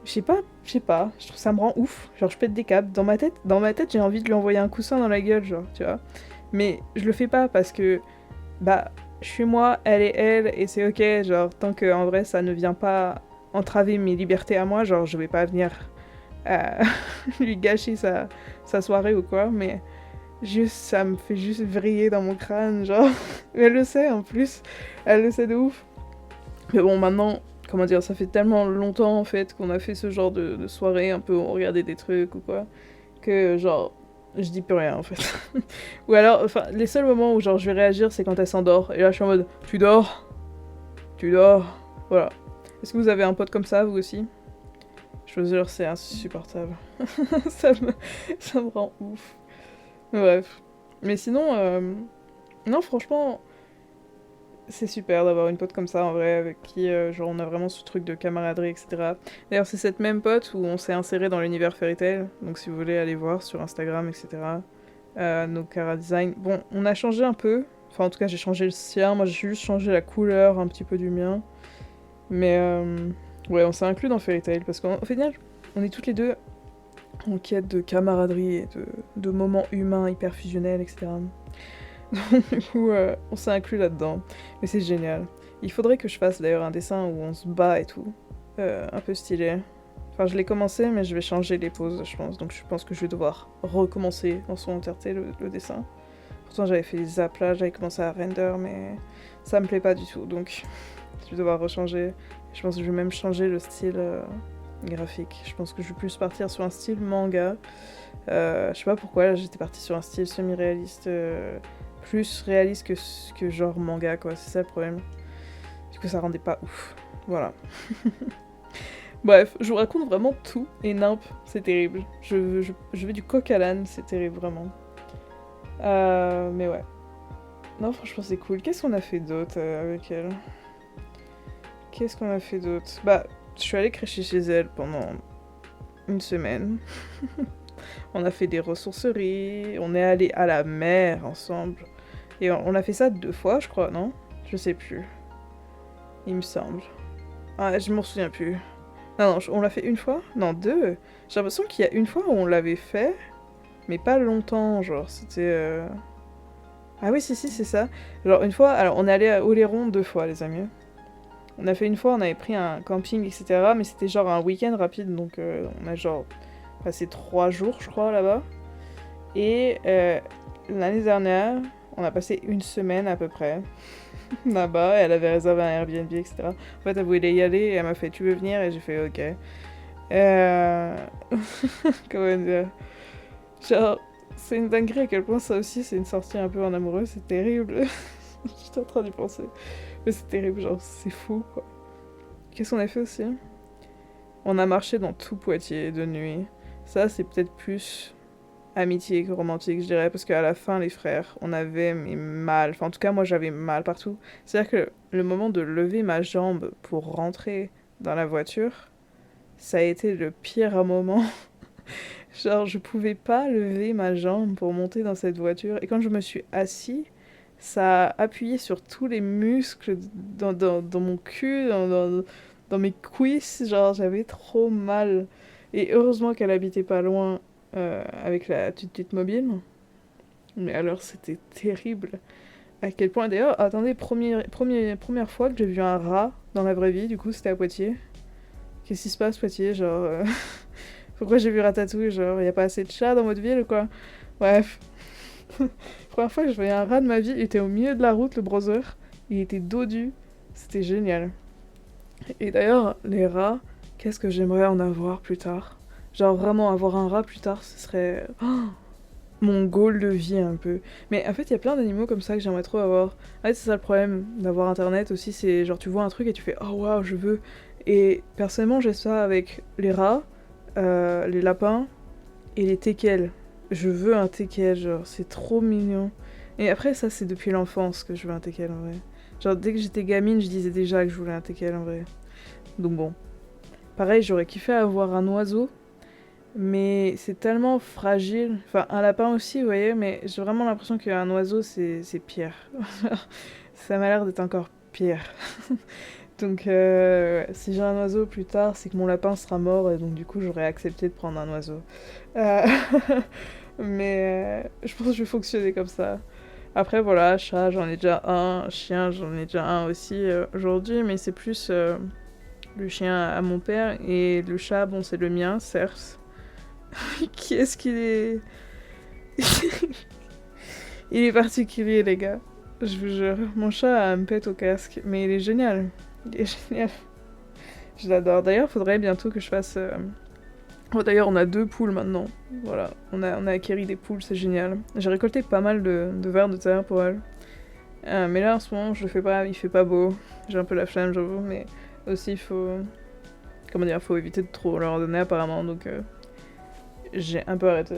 Je sais pas, je trouve ça me rend ouf, genre je pète des câbles. Dans ma tête j'ai envie de lui envoyer un coussin dans la gueule, genre, tu vois. Mais je le fais pas parce que, bah, je suis moi, elle est elle, et c'est ok, genre, tant que en vrai ça ne vient pas entraver mes libertés à moi, genre, je vais pas venir lui gâcher sa soirée ou quoi, mais juste, ça me fait juste vriller dans mon crâne, genre. Mais elle le sait en plus, elle le sait de ouf. Mais bon, maintenant, comment dire, ça fait tellement longtemps en fait qu'on a fait ce genre de soirée, un peu on regardait des trucs ou quoi, que genre, je dis plus rien en fait. Ou alors, enfin, les seuls moments où genre je vais réagir, c'est quand elle s'endort. Et là, je suis en mode, tu dors? Tu dors? Voilà. Est-ce que vous avez un pote comme ça, vous aussi? Je vous jure, c'est insupportable. ça, me... ça me rend ouf. Bref. Mais sinon, non, franchement, c'est super d'avoir une pote comme ça en vrai, avec qui genre on a vraiment ce truc de camaraderie, etc. D'ailleurs, c'est cette même pote où on s'est inséré dans l'univers Fairy Tail, donc si vous voulez aller voir sur Instagram, etc. Nos Cara Design. Bon, on a changé un peu, enfin en tout cas j'ai changé le sien, moi j'ai juste changé la couleur un petit peu du mien. Mais ouais, on s'est inclus dans Fairy Tail parce qu'au final, on est toutes les deux en quête de camaraderie et de moments humains hyper fusionnels, etc. Donc du coup, on s'est inclus là-dedans. Mais c'est génial. Il faudrait que je fasse d'ailleurs un dessin où on se bat et tout. Un peu stylé. Enfin, je l'ai commencé, mais je vais changer les poses, je pense. Donc je pense que je vais devoir recommencer dans son entièreté le dessin. Pourtant, j'avais fait des aplats, j'avais commencé à render, mais ça me plaît pas du tout. Donc je vais devoir rechanger. Je pense que je vais même changer le style graphique. Je pense que je vais plus partir sur un style manga. Je sais pas pourquoi, là j'étais partie sur un style semi-réaliste. Plus réaliste que genre manga, quoi. C'est ça le problème. Du coup, ça rendait pas ouf. Voilà. Bref, je vous raconte vraiment tout et nimp, c'est terrible. Je vais du coq à l'âne, c'est terrible, vraiment. Mais ouais. Non, franchement, c'est cool. Qu'est-ce qu'on a fait d'autre avec elle? Qu'est-ce qu'on a fait d'autre? Bah, je suis allée crêcher chez elle pendant une semaine. On a fait des ressourceries, on est allé à la mer ensemble. Et on a fait ça 2 fois, je crois, non? Je sais plus. Il me semble. Ah, je m'en souviens plus. Non, on l'a fait une fois? Non, 2. J'ai l'impression qu'il y a une fois où on l'avait fait, mais pas longtemps, genre, c'était... Ah oui, si, c'est ça. Genre, une fois, alors, on est allé à Oléron 2 fois, les amis. On a fait une fois, on avait pris un camping, etc., mais c'était genre un week-end rapide, donc on a genre passé 3 jours, je crois, là-bas. Et l'année dernière, on a passé une semaine à peu près là-bas, elle avait réservé un Airbnb, etc. En fait, elle voulait y aller et elle m'a fait tu veux venir et j'ai fait ok. Comment dire? Genre, c'est une dinguerie à quel point ça aussi c'est une sortie un peu en amoureux, c'est terrible. J'étais en train d'y penser. Mais c'est terrible, genre c'est fou quoi. Qu'est-ce qu'on a fait aussi? On a marché dans tout Poitiers de nuit. Ça c'est peut-être plus amitié que romantique, je dirais, parce qu'à la fin, les frères, on avait mais mal. Enfin, en tout cas, moi, j'avais mal partout. C'est-à-dire que le moment de lever ma jambe pour rentrer dans la voiture, ça a été le pire moment. Genre, je pouvais pas lever ma jambe pour monter dans cette voiture. Et quand je me suis assis, ça a appuyé sur tous les muscles dans mon cul, dans mes cuisses. Genre, j'avais trop mal. Et heureusement qu'elle habitait pas loin avec la petite mobile. Mais alors, c'était terrible. À quel point, d'ailleurs, attendez, première fois que j'ai vu un rat dans la vraie vie, du coup, c'était à Poitiers. Qu'est-ce qui se passe, Poitiers? Genre, pourquoi j'ai vu Ratatouille? Genre, y a pas assez de chats dans votre ville ou quoi? Bref. Première fois que je voyais un rat de ma vie, il était au milieu de la route, le browser. Il était dodu. C'était génial. Et d'ailleurs, les rats, qu'est-ce que j'aimerais en avoir plus tard? Genre, vraiment, avoir un rat plus tard, ce serait mon goal de vie un peu. Mais en fait, il y a plein d'animaux comme ça que j'aimerais trop avoir. En fait, c'est ça le problème d'avoir internet aussi, c'est genre tu vois un truc et tu fais oh waouh, je veux. Et personnellement, j'ai ça avec les rats, les lapins et les teckels. Je veux un teckel, genre c'est trop mignon. Et après, ça, c'est depuis l'enfance que je veux un teckel en vrai. Genre, dès que j'étais gamine, je disais déjà que je voulais un teckel en vrai. Donc bon. Pareil, j'aurais kiffé avoir un oiseau. mais c'est tellement fragile. Enfin, un lapin aussi, vous voyez, mais j'ai vraiment l'impression qu'un oiseau, c'est pire. Ça m'a l'air d'être encore pire. Donc, si j'ai un oiseau plus tard, c'est que mon lapin sera mort, et donc du coup, j'aurais accepté de prendre un oiseau. Euh, mais je pense que je vais fonctionner comme ça. Après, voilà, chat, j'en ai déjà un. Chien, j'en ai déjà un aussi aujourd'hui, mais c'est plus le chien à mon père. Et le chat, bon, c'est le mien, certes. Qui est-ce qu'il est Il est particulier, les gars. Je vous jure. Mon chat me pète au casque, mais il est génial. Il est génial. Je l'adore. D'ailleurs, faudrait bientôt que je fasse... Oh, d'ailleurs, on a 2 poules maintenant. Voilà, on a acquéri des poules, c'est génial. J'ai récolté pas mal de vers de terre pour elles. Mais là, en ce moment, je le fais pas, il fait pas beau. J'ai un peu la flemme, j'avoue, mais aussi, il faut... Comment dire, faut éviter de trop leur en donner, apparemment, donc... J'ai un peu arrêté.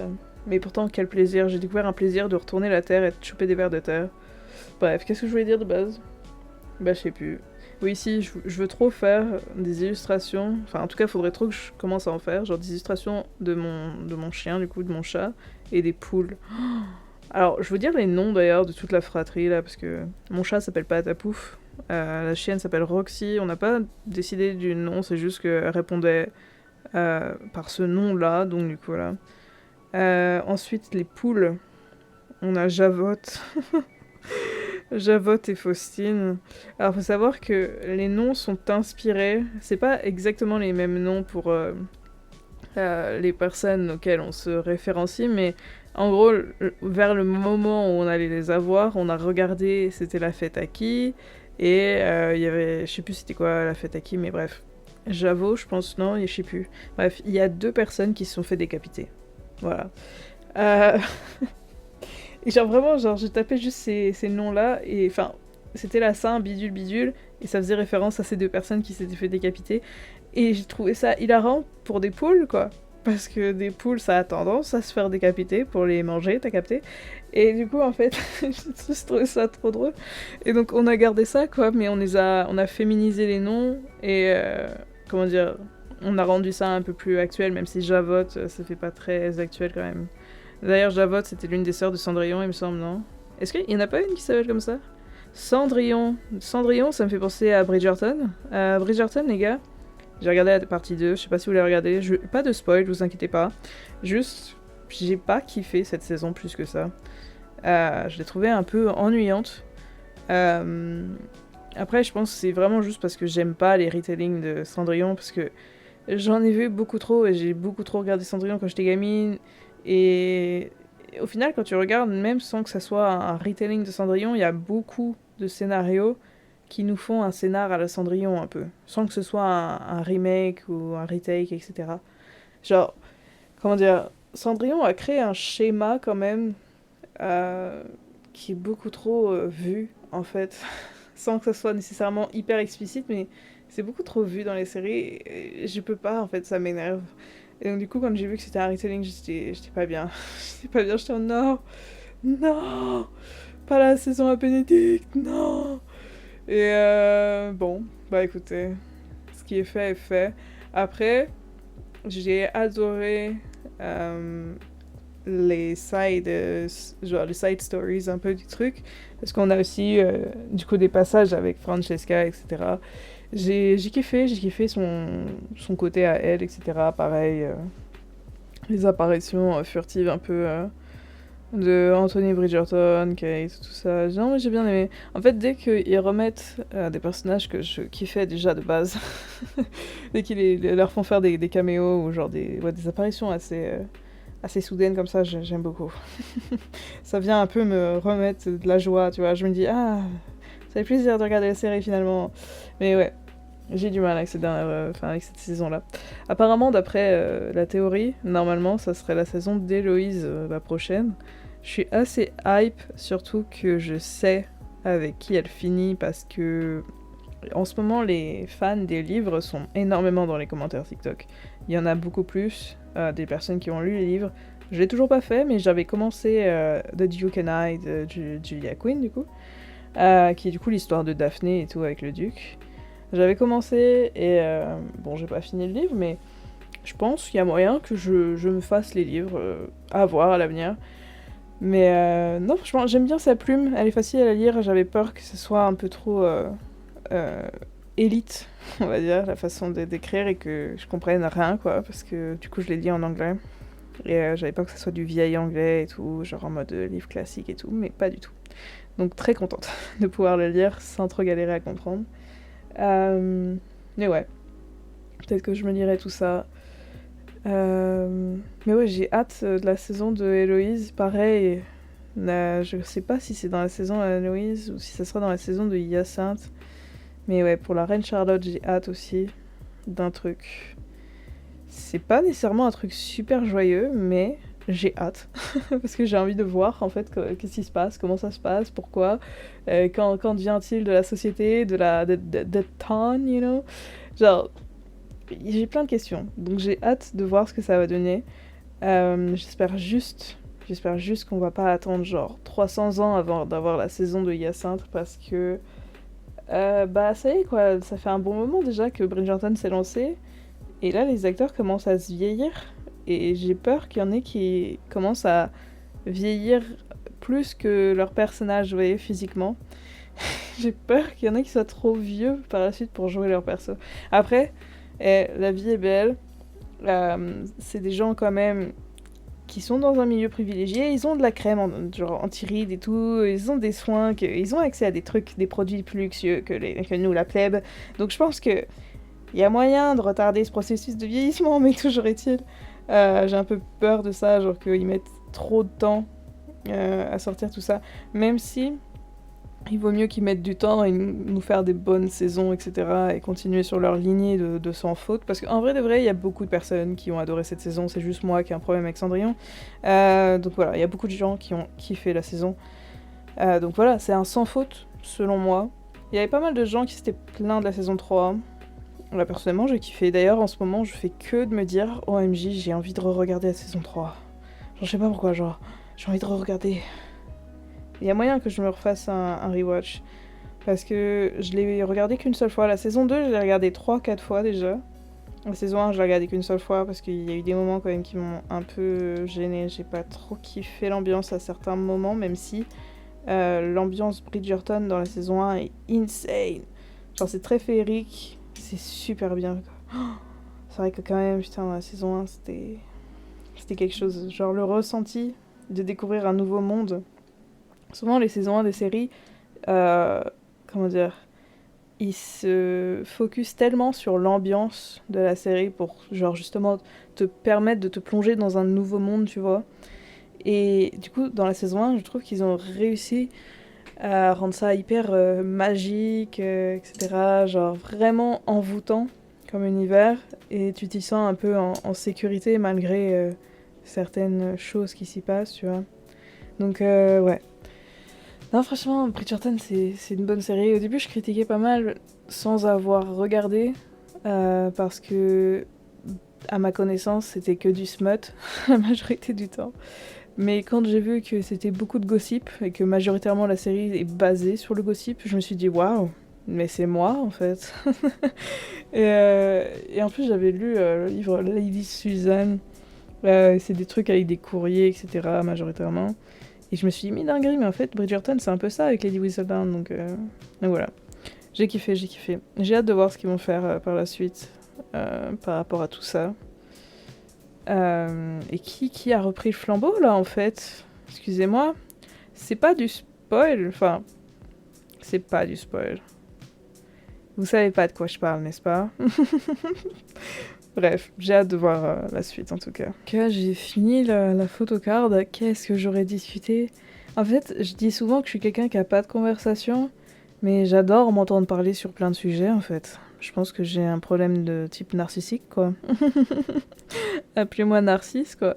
Mais pourtant, quel plaisir. J'ai découvert un plaisir de retourner la terre et de choper des vers de terre. Bref, qu'est-ce que je voulais dire de base? Bah, je sais plus. Oui, si, je veux trop faire des illustrations. Enfin, en tout cas, il faudrait trop que je commence à en faire. Genre des illustrations de mon chien, du coup, de mon chat, et des poules. Alors, je veux dire les noms d'ailleurs de toute la fratrie là, parce que mon chat s'appelle Patapouf. La chienne s'appelle Roxy. On n'a pas décidé du nom, c'est juste qu'elle répondait par ce nom-là, donc du coup, voilà. Ensuite, les poules. On a Javotte. Javotte et Faustine. Alors, faut savoir que les noms sont inspirés. C'est pas exactement les mêmes noms pour les personnes auxquelles on se référencie, mais en gros, vers le moment où on allait les avoir, on a regardé c'était la fête à qui, et il y avait, je sais plus c'était quoi la fête à qui, mais bref. Javot, je pense, non, je sais plus. Bref, il y a 2 personnes qui se sont fait décapiter. Voilà. Euh... Et genre vraiment, genre j'ai tapé juste ces noms-là, et enfin, c'était la Saint bidule bidule, et ça faisait référence à ces 2 personnes qui s'étaient fait décapiter. Et j'ai trouvé ça hilarant pour des poules, quoi. Parce que des poules, ça a tendance à se faire décapiter pour les manger, t'as capté? Et du coup, en fait, j'ai trouvé ça trop drôle. Et donc, on a gardé ça, quoi, mais on a féminisé les noms, et comment dire, on a rendu ça un peu plus actuel, même si Javotte, ça fait pas très actuel quand même. D'ailleurs, Javotte, c'était l'une des sœurs de Cendrillon, il me semble, non? Est-ce qu'il y en a pas une qui s'appelle comme ça? Cendrillon. Cendrillon, ça me fait penser à Bridgerton. Bridgerton, les gars, j'ai regardé la partie 2, je sais pas si vous l'avez regardé. Pas de spoil, vous inquiétez pas. Juste, j'ai pas kiffé cette saison plus que ça. Je l'ai trouvée un peu ennuyante. Après, je pense que c'est vraiment juste parce que j'aime pas les retellings de Cendrillon, parce que j'en ai vu beaucoup trop, et j'ai beaucoup trop regardé Cendrillon quand j'étais gamine. Et au final, quand tu regardes, même sans que ça soit un retelling de Cendrillon, il y a beaucoup de scénarios qui nous font un scénar à la Cendrillon un peu, sans que ce soit un remake ou un retake, etc. Genre, comment dire, Cendrillon a créé un schéma quand même euh, qui est beaucoup trop vu, en fait, sans que ça soit nécessairement hyper explicite, mais c'est beaucoup trop vu dans les séries, et je peux pas, en fait, ça m'énerve. Et donc du coup, quand j'ai vu que c'était un retelling, j'étais pas bien. J'étais pas bien, j'étais en non, non, pas la saison à Bénédicte, non. Et bon, bah écoutez, ce qui est fait est fait. Après, j'ai adoré les genre les side stories un peu du truc, parce qu'on a aussi du coup des passages avec Francesca, etc. J'ai kiffé son côté à elle, etc. Pareil, les apparitions furtives un peu de Anthony Bridgerton, Kate, tout ça. Non, mais j'ai bien aimé. En fait, dès qu'ils remettent des personnages que je kiffais déjà de base, dès qu'ils leur font faire des caméos ou genre des apparitions assez soudaines comme ça, j'aime beaucoup. Ça vient un peu me remettre de la joie, tu vois. Je me dis, ah, ça fait plaisir de regarder la série finalement. Mais ouais, j'ai du mal avec avec cette saison-là. Apparemment, d'après la théorie, normalement, ça serait la saison d'Héloïse la prochaine. Je suis assez hype, surtout que je sais avec qui elle finit, parce que en ce moment, les fans des livres sont énormément dans les commentaires TikTok. Il y en a beaucoup plus, des personnes qui ont lu les livres. Je l'ai toujours pas fait, mais j'avais commencé The Duke and I de Julia Quinn, du coup, qui est du coup l'histoire de Daphné et tout avec le duc. J'avais commencé et bon, j'ai pas fini le livre, mais je pense qu'il y a moyen que je me fasse les livres à voir à l'avenir. Mais non, franchement, j'aime bien sa plume, elle est facile à lire, j'avais peur que ce soit un peu trop élite, on va dire, la façon d'écrire et que je comprenne rien, quoi, parce que du coup je l'ai lu en anglais. Et j'avais peur que ce soit du vieil anglais et tout, genre en mode livre classique et tout, mais pas du tout. Donc très contente de pouvoir le lire sans trop galérer à comprendre. Mais ouais, peut-être que je me lirai tout ça. Mais ouais, j'ai hâte de la saison de Héloïse, pareil. Je sais pas si c'est dans la saison d'Héloïse ou si ça sera dans la saison de Hyacinthe. Mais ouais, pour la Reine Charlotte, j'ai hâte aussi d'un truc. C'est pas nécessairement un truc super joyeux, mais j'ai hâte. Parce que j'ai envie de voir en fait qu'est-ce qui se passe, comment ça se passe, pourquoi, quand vient-il de la société, de town, you know. Genre, j'ai plein de questions. Donc j'ai hâte de voir ce que ça va donner. J'espère juste qu'on va pas attendre genre 300 ans avant d'avoir la saison de Hyacinthe parce que bah ça y est quoi, ça fait un bon moment déjà que Bridgerton s'est lancé et là les acteurs commencent à se vieillir et j'ai peur qu'il y en ait qui commencent à vieillir plus que leur personnage, vous voyez, physiquement. J'ai peur qu'il y en ait qui soient trop vieux par la suite pour jouer leur perso. Après, la vie est belle, c'est des gens quand même qui sont dans un milieu privilégié, ils ont de la crème genre anti-rides et tout, ils ont des soins, ils ont accès à des trucs, des produits plus luxueux que nous, la plèbe. Donc je pense que il y a moyen de retarder ce processus de vieillissement, mais toujours est-il. J'ai un peu peur de ça, genre qu'ils mettent trop de temps à sortir tout ça, même si il vaut mieux qu'ils mettent du temps et nous faire des bonnes saisons, etc. et continuer sur leur lignée de sans faute. Parce qu'en vrai de vrai, il y a beaucoup de personnes qui ont adoré cette saison, c'est juste moi qui ai un problème avec Cendrillon. Donc voilà, il y a beaucoup de gens qui ont kiffé la saison. Donc voilà, c'est un sans faute, selon moi. Il y avait pas mal de gens qui s'étaient plaints de la saison 3. Là, personnellement, j'ai kiffé. D'ailleurs, en ce moment, je fais que de me dire OMJ, j'ai envie de re-regarder la saison 3. Genre, je sais pas pourquoi, genre, j'ai envie de re-regarder. Il y a moyen que je me refasse un rewatch. Parce que je l'ai regardé qu'une seule fois. La saison 2, je l'ai regardé 3-4 fois déjà. La saison 1, je l'ai regardé qu'une seule fois parce qu'il y a eu des moments quand même qui m'ont un peu gênée. J'ai pas trop kiffé l'ambiance à certains moments, même si l'ambiance Bridgerton dans la saison 1 est insane. Genre, c'est très féerique, c'est super bien, quoi. C'est vrai que quand même, putain, dans la saison 1, c'était quelque chose. Genre, le ressenti de découvrir un nouveau monde. Souvent, les saisons 1 des séries, comment dire, ils se focus tellement sur l'ambiance de la série pour, genre, justement, te permettre de te plonger dans un nouveau monde, tu vois. Et du coup, dans la saison 1, je trouve qu'ils ont réussi à rendre ça hyper magique, etc. Genre, vraiment envoûtant comme univers. Et tu t'y sens un peu en sécurité malgré certaines choses qui s'y passent, tu vois. Donc, ouais. Non, franchement, Bridgerton, c'est une bonne série. Au début, je critiquais pas mal sans avoir regardé, parce que, à ma connaissance, c'était que du smut, la majorité du temps. Mais quand j'ai vu que c'était beaucoup de gossip, et que majoritairement la série est basée sur le gossip, je me suis dit, waouh, mais c'est moi, en fait. Et en plus, j'avais lu le livre Lady Susan. C'est des trucs avec des courriers, etc., majoritairement. Et je me suis dit, mais dinguerie, mais en fait, Bridgerton, c'est un peu ça avec Lady Whistledown, donc voilà. J'ai kiffé. J'ai hâte de voir ce qu'ils vont faire par la suite, par rapport à tout ça. Et qui a repris le flambeau, là, en fait? Excusez-moi. C'est pas du spoil, enfin... C'est pas du spoil. Vous savez pas de quoi je parle, n'est-ce pas? Bref, j'ai hâte de voir la suite en tout cas. Ok, j'ai fini la photocard. Qu'est-ce que j'aurais discuté? En fait, je dis souvent que je suis quelqu'un qui a pas de conversation, mais j'adore m'entendre parler sur plein de sujets en fait. Je pense que j'ai un problème de type narcissique quoi. Appelez-moi narcisse quoi.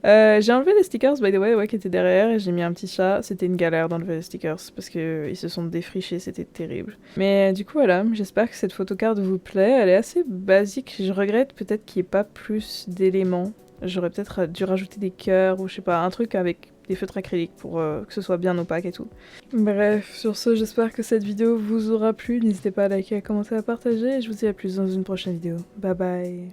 J'ai enlevé les stickers, by the way, ouais, qui étaient derrière, et j'ai mis un petit chat. C'était une galère d'enlever les stickers, parce qu'ils se sont défrichés, c'était terrible. Mais du coup, voilà, j'espère que cette photocard vous plaît. Elle est assez basique, je regrette peut-être qu'il n'y ait pas plus d'éléments. J'aurais peut-être dû rajouter des cœurs, ou je sais pas, un truc avec des feutres acryliques pour que ce soit bien opaque et tout. Bref, sur ce, j'espère que cette vidéo vous aura plu. N'hésitez pas à liker, à commenter, à partager, et je vous dis à plus dans une prochaine vidéo. Bye bye.